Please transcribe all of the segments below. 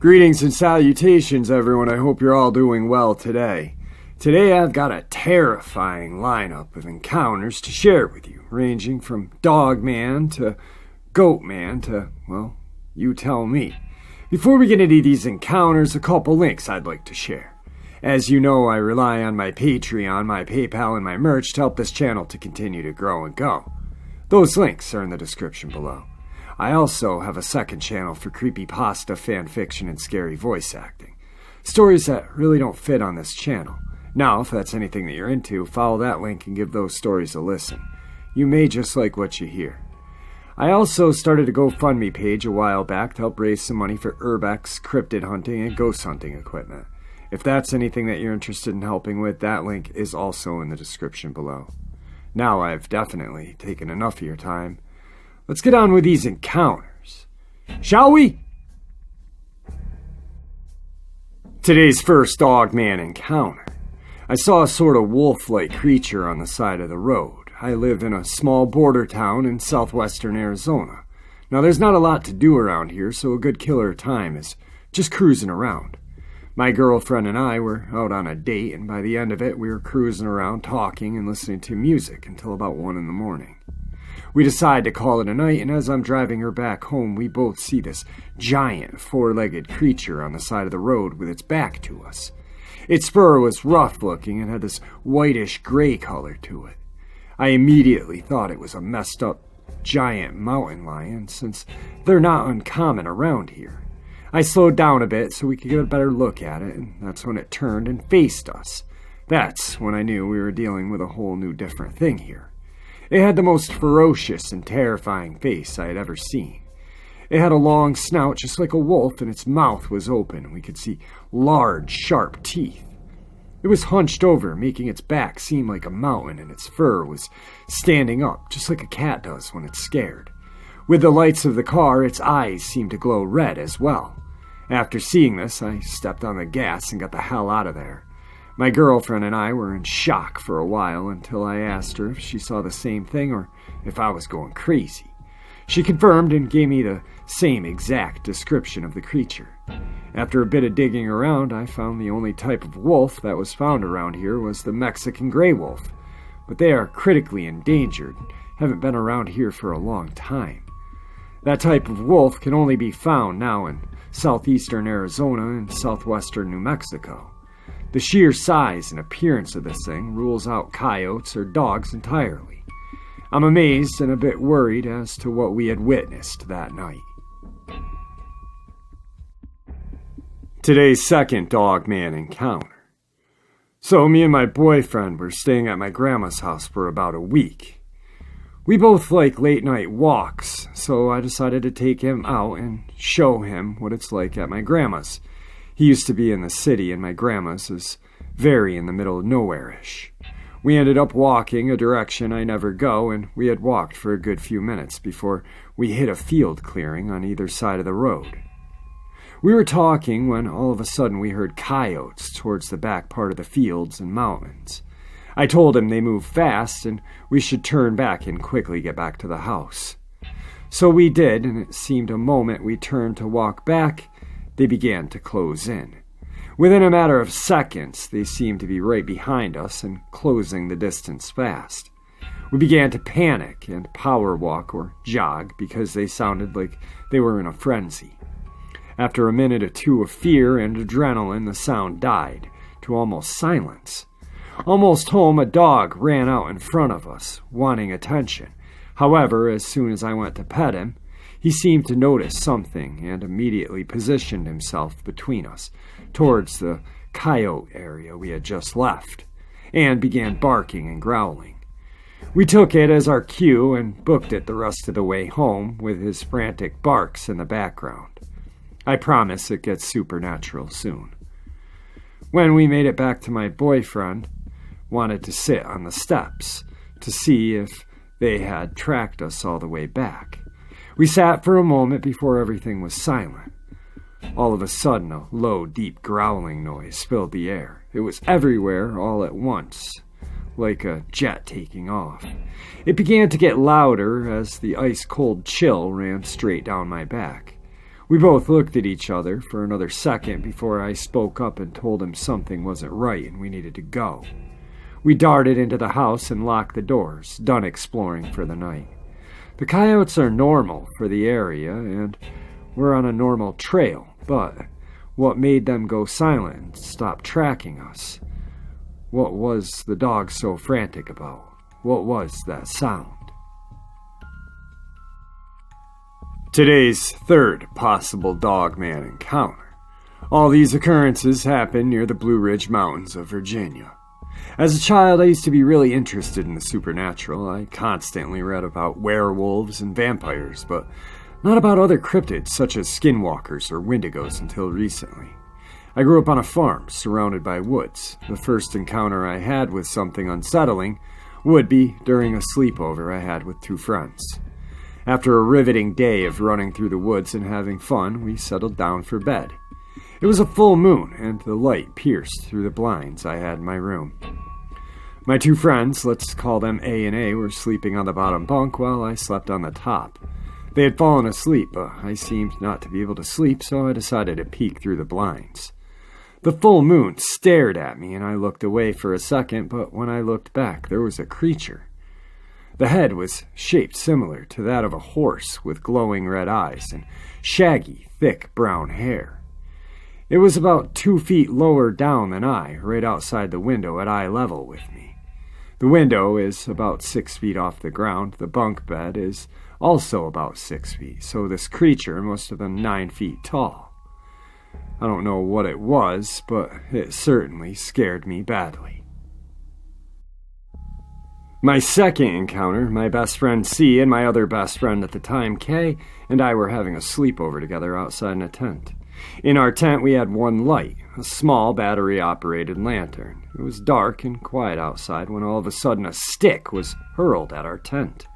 Greetings and salutations, everyone. I hope you're all doing well today. Today I've got a terrifying lineup of encounters to share with you, ranging from Dogman to Goatman to, well, you tell me. Before we get into these encounters, a couple links I'd like to share. As you know, I rely on my Patreon, my PayPal, and my merch to help this channel to continue to grow and go. Those links are in the description below. I also have a second channel for creepypasta, fanfiction, and scary voice acting. Stories that really don't fit on this channel. Now, if that's anything that you're into, follow that link and give those stories a listen. You may just like what you hear. I also started a GoFundMe page a while back to help raise some money for urbex, cryptid hunting, and ghost hunting equipment. If that's anything that you're interested in helping with, that link is also in the description below. Now I've definitely taken enough of your time. Let's get on with these encounters, shall we? Today's first Dogman encounter. I saw a sort of wolf-like creature on the side of the road. I live in a small border town in southwestern Arizona. Now there's not a lot to do around here, so a good killer time is just cruising around. My girlfriend and I were out on a date, and by the end of it, we were cruising around talking and listening to music until about 1 in the morning. We decide to call it a night, and as I'm driving her back home, we both see this giant four-legged creature on the side of the road with its back to us. Its fur was rough-looking and had this whitish-gray color to it. I immediately thought it was a messed-up giant mountain lion, since they're not uncommon around here. I slowed down a bit so we could get a better look at it, and that's when it turned and faced us. That's when I knew we were dealing with a whole new different thing here. It had the most ferocious and terrifying face I had ever seen. It had a long snout just like a wolf, and its mouth was open. We could see large, sharp teeth. It was hunched over, making its back seem like a mountain, and its fur was standing up, just like a cat does when it's scared. With the lights of the car, its eyes seemed to glow red as well. After seeing this, I stepped on the gas and got the hell out of there. My girlfriend and I were in shock for a while until I asked her if she saw the same thing or if I was going crazy. She confirmed and gave me the same exact description of the creature. After a bit of digging around, I found the only type of wolf that was found around here was the Mexican gray wolf, but they are critically endangered and haven't been around here for a long time. That type of wolf can only be found now in southeastern Arizona and southwestern New Mexico. The sheer size and appearance of this thing rules out coyotes or dogs entirely. I'm amazed and a bit worried as to what we had witnessed that night. Today's second Dogman encounter. So me and my boyfriend were staying at my grandma's house for about a week. We both like late night walks, so I decided to take him out and show him what it's like at my grandma's. He used to be in the city, and my grandma's is very in the middle of nowhere-ish. We ended up walking a direction I never go, and we had walked for a good few minutes before we hit a field clearing on either side of the road. We were talking when all of a sudden we heard coyotes towards the back part of the fields and mountains. I told him they moved fast and we should turn back and quickly get back to the house. So we did, and it seemed a moment we turned to walk back, they began to close in. Within a matter of seconds, they seemed to be right behind us and closing the distance fast. We began to panic and power walk or jog because they sounded like they were in a frenzy. After a minute or two of fear and adrenaline, the sound died to almost silence. Almost home, a dog ran out in front of us, wanting attention. However, as soon as I went to pet him, he seemed to notice something and immediately positioned himself between us, towards the coyote area we had just left, and began barking and growling. We took it as our cue and booked it the rest of the way home with his frantic barks in the background. I promise it gets supernatural soon. When we made it back to my boyfriend, wanted to sit on the steps to see if they had tracked us all the way back. We sat for a moment before everything was silent. All of a sudden, a low, deep growling noise filled the air. It was everywhere all at once, like a jet taking off. It began to get louder as the ice-cold chill ran straight down my back. We both looked at each other for another second before I spoke up and told him something wasn't right and we needed to go. We darted into the house and locked the doors, done exploring for the night. The coyotes are normal for the area, and we're on a normal trail, but what made them go silent and stop tracking us? What was the dog so frantic about? What was that sound? Today's third possible Dogman encounter. All these occurrences happened near the Blue Ridge Mountains of Virginia. As a child, I used to be really interested in the supernatural. I constantly read about werewolves and vampires, but not about other cryptids such as skinwalkers or wendigos until recently. I grew up on a farm surrounded by woods. The first encounter I had with something unsettling would be during a sleepover I had with two friends. After a riveting day of running through the woods and having fun, we settled down for bed. It was a full moon, and the light pierced through the blinds I had in my room. My two friends, let's call them A and A, were sleeping on the bottom bunk while I slept on the top. They had fallen asleep, but I seemed not to be able to sleep, so I decided to peek through the blinds. The full moon stared at me, and I looked away for a second, but when I looked back, there was a creature. The head was shaped similar to that of a horse with glowing red eyes and shaggy, thick brown hair. It was about 2 feet lower down than I, right outside the window at eye level with me. The window is about 6 feet off the ground. The bunk bed is also about 6 feet, so this creature must have been 9 feet tall. I don't know what it was, but it certainly scared me badly. My second encounter, my best friend C and my other best friend at the time, K, and I were having a sleepover together outside in a tent. In our tent, we had one light, a small battery-operated lantern. It was dark and quiet outside when all of a sudden a stick was hurled at our tent.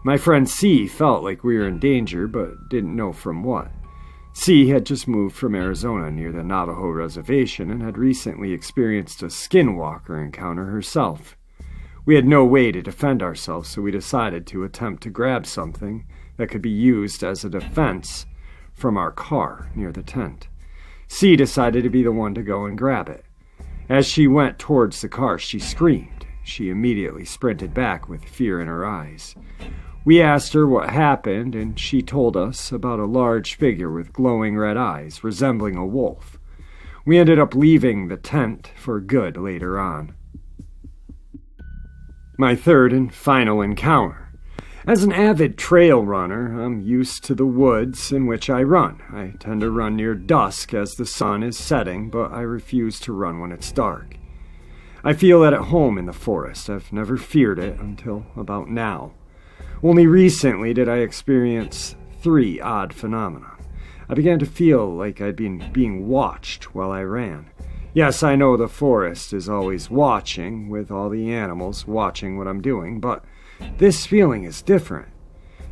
My friend C felt like we were in danger, but didn't know from what. C had just moved from Arizona near the Navajo reservation and had recently experienced a skinwalker encounter herself. We had no way to defend ourselves, so we decided to attempt to grab something that could be used as a defense from our car near the tent. C decided to be the one to go and grab it. As she went towards the car, she screamed. She immediately sprinted back with fear in her eyes. We asked her what happened, and she told us about a large figure with glowing red eyes, resembling a wolf. We ended up leaving the tent for good later on. My third and final encounter. As an avid trail runner, I'm used to the woods in which I run. I tend to run near dusk as the sun is setting, but I refuse to run when it's dark. I feel at home in the forest. I've never feared it until about now. Only recently did I experience 3 odd phenomena. I began to feel like I'd been being watched while I ran. Yes, I know the forest is always watching, with all the animals watching what I'm doing, but this feeling is different.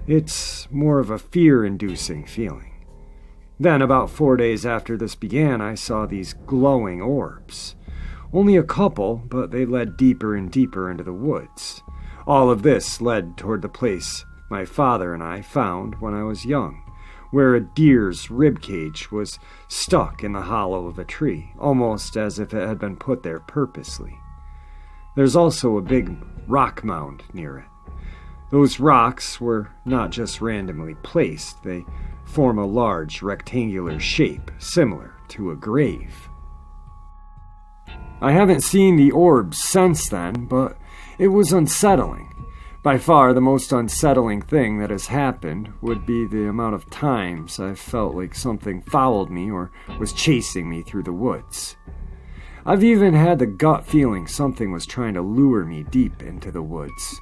It's more of a fear-inducing feeling. Then, about 4 days after this began, I saw these glowing orbs. Only a couple, but they led deeper and deeper into the woods. All of this led toward the place my father and I found when I was young, where a deer's ribcage was stuck in the hollow of a tree, almost as if it had been put there purposely. There's also a big rock mound near it. Those rocks were not just randomly placed, they form a large rectangular shape, similar to a grave. I haven't seen the orbs since then, but it was unsettling. By far, the most unsettling thing that has happened would be the amount of times I've felt like something followed me or was chasing me through the woods. I've even had the gut feeling something was trying to lure me deep into the woods.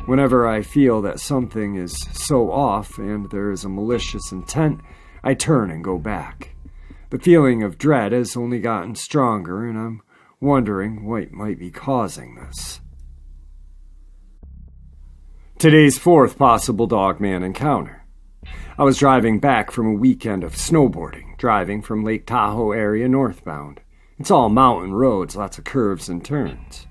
Whenever I feel that something is so off and there is a malicious intent, I turn and go back. The feeling of dread has only gotten stronger, and I'm wondering what might be causing this. Today's fourth possible Dogman encounter. I was driving back from a weekend of snowboarding, driving from Lake Tahoe area northbound. It's all mountain roads, lots of curves and turns.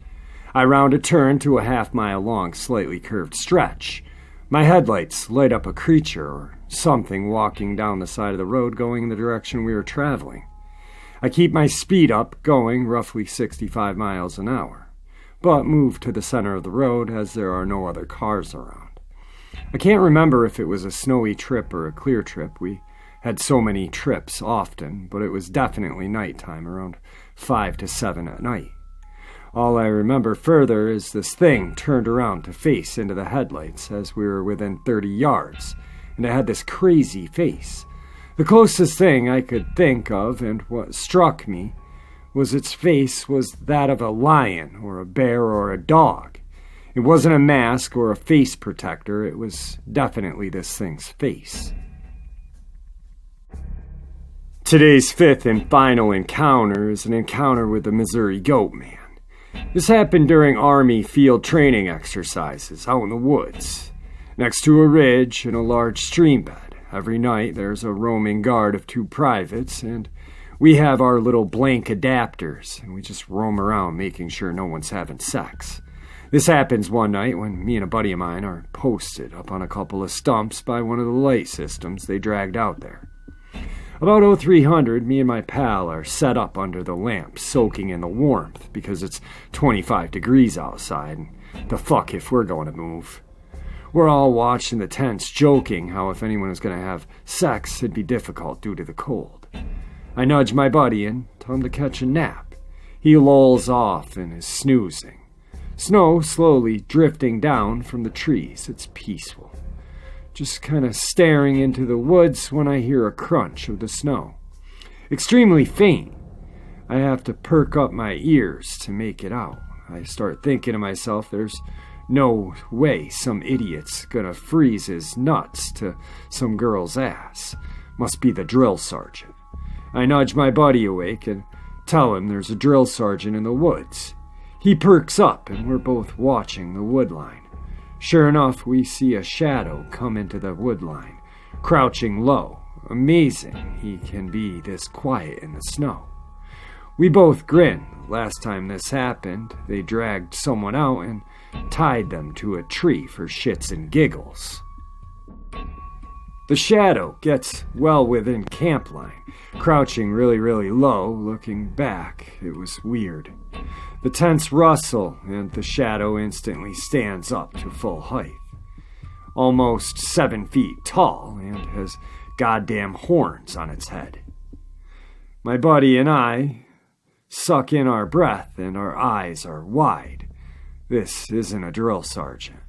I round a turn to a half-mile-long, slightly curved stretch. My headlights light up a creature or something walking down the side of the road going in the direction we were traveling. I keep my speed up, going roughly 65 miles an hour, but move to the center of the road as there are no other cars around. I can't remember if it was a snowy trip or a clear trip. We had so many trips often, but it was definitely nighttime, around 5 to 7 at night. All I remember further is this thing turned around to face into the headlights as we were within 30 yards, and it had this crazy face. The closest thing I could think of, and what struck me, was its face was that of a lion or a bear or a dog. It wasn't a mask or a face protector, it was definitely this thing's face. Today's fifth and final encounter is an encounter with the Missouri Goatman. This happened during Army field training exercises out in the woods, next to a ridge and a large stream bed. Every night there's a roaming guard of 2 privates, and we have our little blank adapters, and we just roam around making sure no one's having sex. This happens one night when me and a buddy of mine are posted up on a couple of stumps by one of the light systems they dragged out there. About 0300, me and my pal are set up under the lamp, soaking in the warmth because it's 25 degrees outside, and the fuck if we're going to move. We're all watching the tents, joking how if anyone was going to have sex, it'd be difficult due to the cold. I nudge my buddy and tell him to catch a nap. He lolls off and is snoozing. Snow slowly drifting down from the trees. It's peaceful. Just kind of staring into the woods when I hear a crunch of the snow. Extremely faint. I have to perk up my ears to make it out. I start thinking to myself, there's no way some idiot's gonna freeze his nuts to some girl's ass. Must be the drill sergeant. I nudge my buddy awake and tell him there's a drill sergeant in the woods. He perks up and we're both watching the wood line. Sure enough, we see a shadow come into the wood line, crouching low. Amazing he can be this quiet in the snow. We both grin. Last time this happened, they dragged someone out and tied them to a tree for shits and giggles. The shadow gets well within camp line, crouching really low, looking back. It was weird. The tents rustle, and the shadow instantly stands up to full height. Almost 7 feet tall, and has goddamn horns on its head. My buddy and I suck in our breath, and our eyes are wide. This isn't a drill sergeant.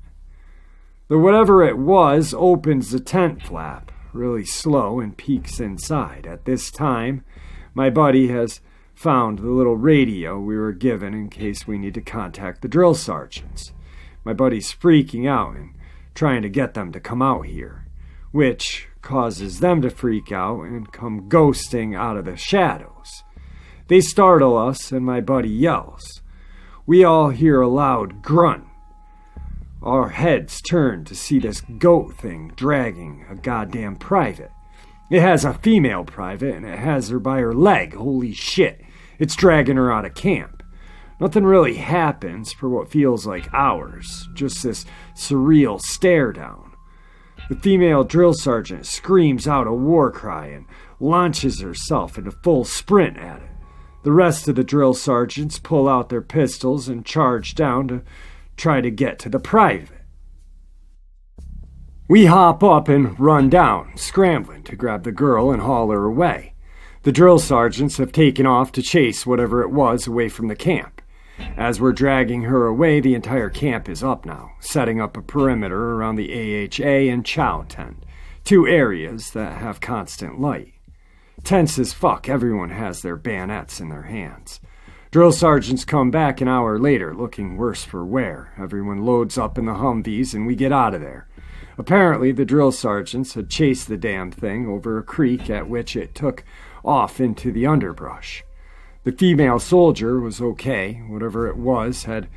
The whatever it was opens the tent flap, really slow, and peeks inside. At this time, my buddy has found the little radio we were given in case we need to contact the drill sergeants. My buddy's freaking out and trying to get them to come out here, which causes them to freak out and come ghosting out of the shadows. They startle us and my buddy yells. We all hear a loud grunt. Our heads turn to see this goat thing dragging a goddamn private. It has a female private, and it has her by her leg. Holy shit. It's dragging her out of camp. Nothing really happens for what feels like hours. Just this surreal stare down. The female drill sergeant screams out a war cry and launches herself into full sprint at it. The rest of the drill sergeants pull out their pistols and charge down to try to get to the private. We hop up and run down, scrambling to grab the girl and haul her away. The drill sergeants have taken off to chase whatever it was away from the camp. As we're dragging her away, the entire camp is up now, setting up a perimeter around the AHA and Chow tent, 2 areas that have constant light. Tense as fuck, everyone has their bayonets in their hands. Drill sergeants come back an hour later, looking worse for wear. Everyone loads up in the Humvees and we get out of there. Apparently, the drill sergeants had chased the damn thing over a creek at which it took off into the underbrush. The female soldier was okay. Whatever it was had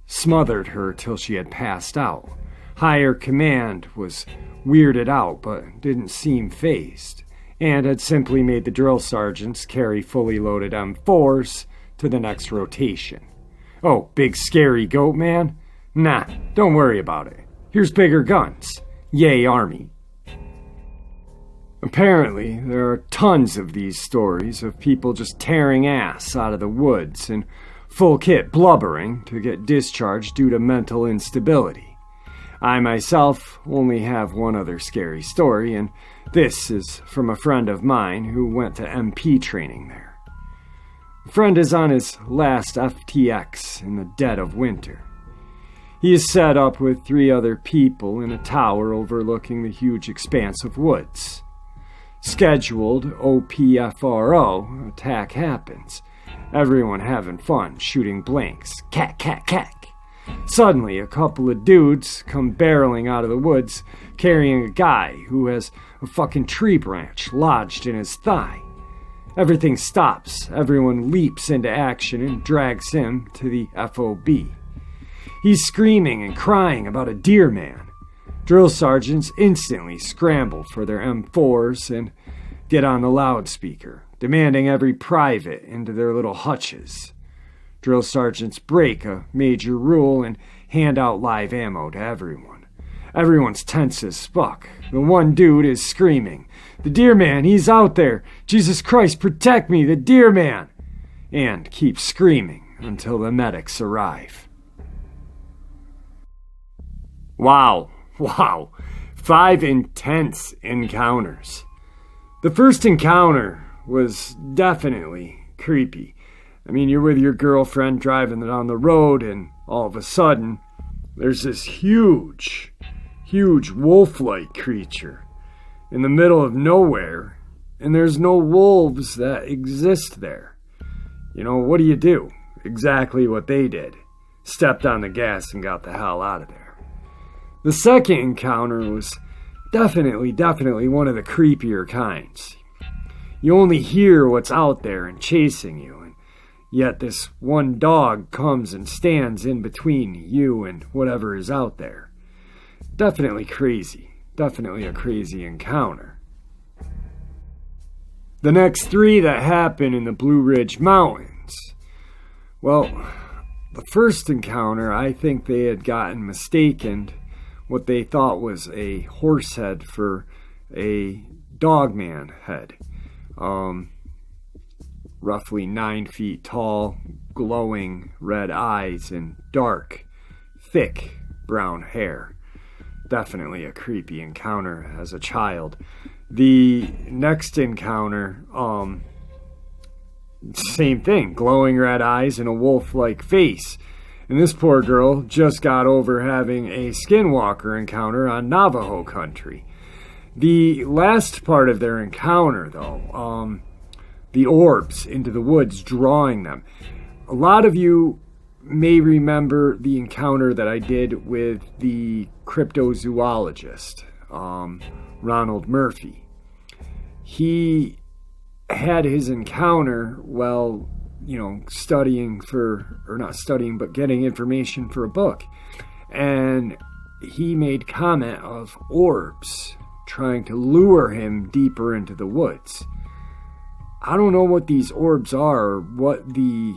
smothered her till she had passed out. Higher command was weirded out but didn't seem fazed, and had simply made the drill sergeants carry fully loaded M4s to the next rotation. Oh, big scary Goatman? Nah, don't worry about it. Here's bigger guns. Yay, Army. Apparently, there are tons of these stories of people just tearing ass out of the woods and full kit blubbering to get discharged due to mental instability. I myself only have one other scary story, and this is from a friend of mine who went to MP training there. The friend is on his last FTX in the dead of winter. He is set up with 3 other people in a tower overlooking the huge expanse of woods. Scheduled OPFRO attack happens. Everyone having fun, shooting blanks. Cack, cack, cack. Suddenly, a couple of dudes come barreling out of the woods, carrying a guy who has a fucking tree branch lodged in his thigh. Everything stops. Everyone leaps into action and drags him to the FOB. He's screaming and crying about a deer man. Drill sergeants instantly scramble for their M4s and get on the loudspeaker, demanding every private into their little hutches. Drill sergeants break a major rule and hand out live ammo to everyone. Everyone's tense as fuck. The one dude is screaming, "The deer man, he's out there! Jesus Christ, protect me, the deer man!" And keeps screaming until the medics arrive. Wow. 5 intense encounters. The first encounter was definitely creepy. I mean, you're with your girlfriend driving down the road, and all of a sudden, there's this huge wolf-like creature in the middle of nowhere, and there's no wolves that exist there. You know, what do? Exactly what they did. Stepped on the gas and got the hell out of there. The second encounter was definitely one of the creepier kinds. You only hear what's out there and chasing you, and yet this one dog comes and stands in between you and whatever is out there. Definitely crazy. Definitely a crazy encounter. The next 3 that happen in the Blue Ridge Mountains. Well, the first encounter, I think they had gotten mistaken what they thought was a horse head for a Dogman head. Roughly 9 feet tall, glowing red eyes, and dark, thick brown hair. Definitely a creepy encounter as a child. The next encounter, same thing, glowing red eyes and a wolf-like face. And this poor girl just got over having a skinwalker encounter on Navajo country. The last part of their encounter, though, the orbs into the woods, drawing them. A lot of you may remember the encounter that I did with the cryptozoologist, Ronald Murphy. He had his encounter while studying getting information for a book. And he made comment of orbs trying to lure him deeper into the woods. I don't know what these orbs are, or what the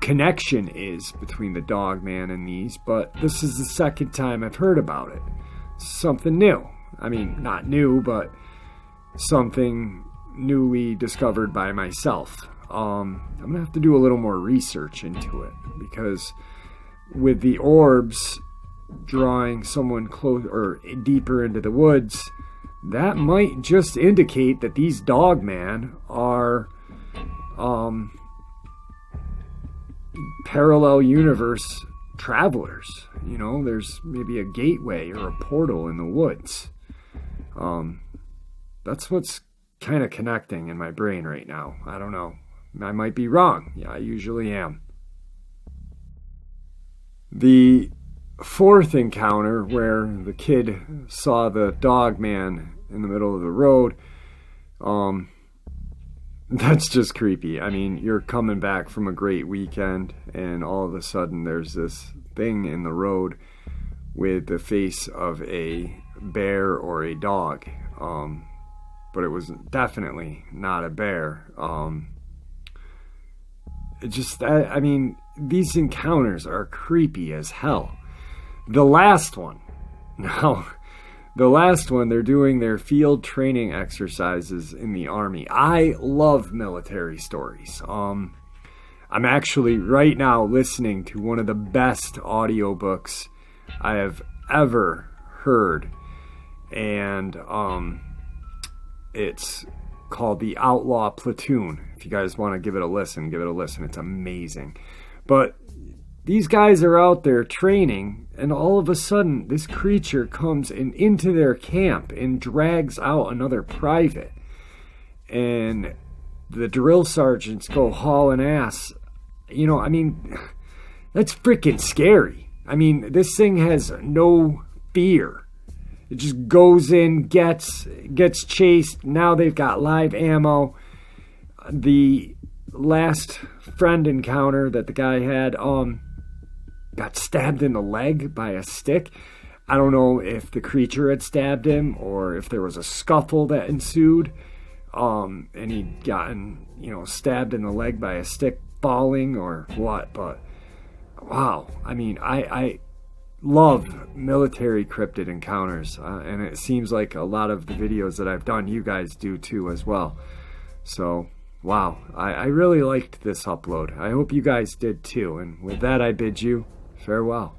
connection is between the Dogman and these, but this is the second time I've heard about it. Something new. I mean, not new, but something newly discovered by myself. I'm gonna have to do a little more research into it, because with the orbs drawing someone close or deeper into the woods, that might just indicate that these Dogman are parallel universe travelers. There's maybe a gateway or a portal in the woods. That's what's kind of connecting in my brain right now. I don't know. I might be wrong. Yeah, I usually am. The fourth encounter, where the kid saw the Dogman in the middle of the road, that's just creepy. I mean, you're coming back from a great weekend, and all of a sudden there's this thing in the road with the face of a bear or a dog. But it was definitely not a bear. I mean, these encounters are creepy as hell. The last one, they're doing their field training exercises in the Army. I love military stories. I'm actually right now listening to one of the best audiobooks I have ever heard. And it's called The Outlaw Platoon. If you guys want to give it a listen, give it a listen. It's amazing. But these guys are out there training, and all of a sudden, this creature comes into their camp and drags out another private. And the drill sergeants go hauling ass. You know, I mean, that's freaking scary. I mean, this thing has no fear. It just goes in, gets chased. Now they've got live ammo. The last friend encounter that the guy had got stabbed in the leg by a stick. I don't know if the creature had stabbed him or if there was a scuffle that ensued. And he'd gotten, stabbed in the leg by a stick falling or what. But, wow. I mean, I love military cryptid encounters, and it seems like a lot of the videos that I've done, you guys do too as well. So, wow, I really liked this upload. I hope you guys did too, and with that I bid you farewell.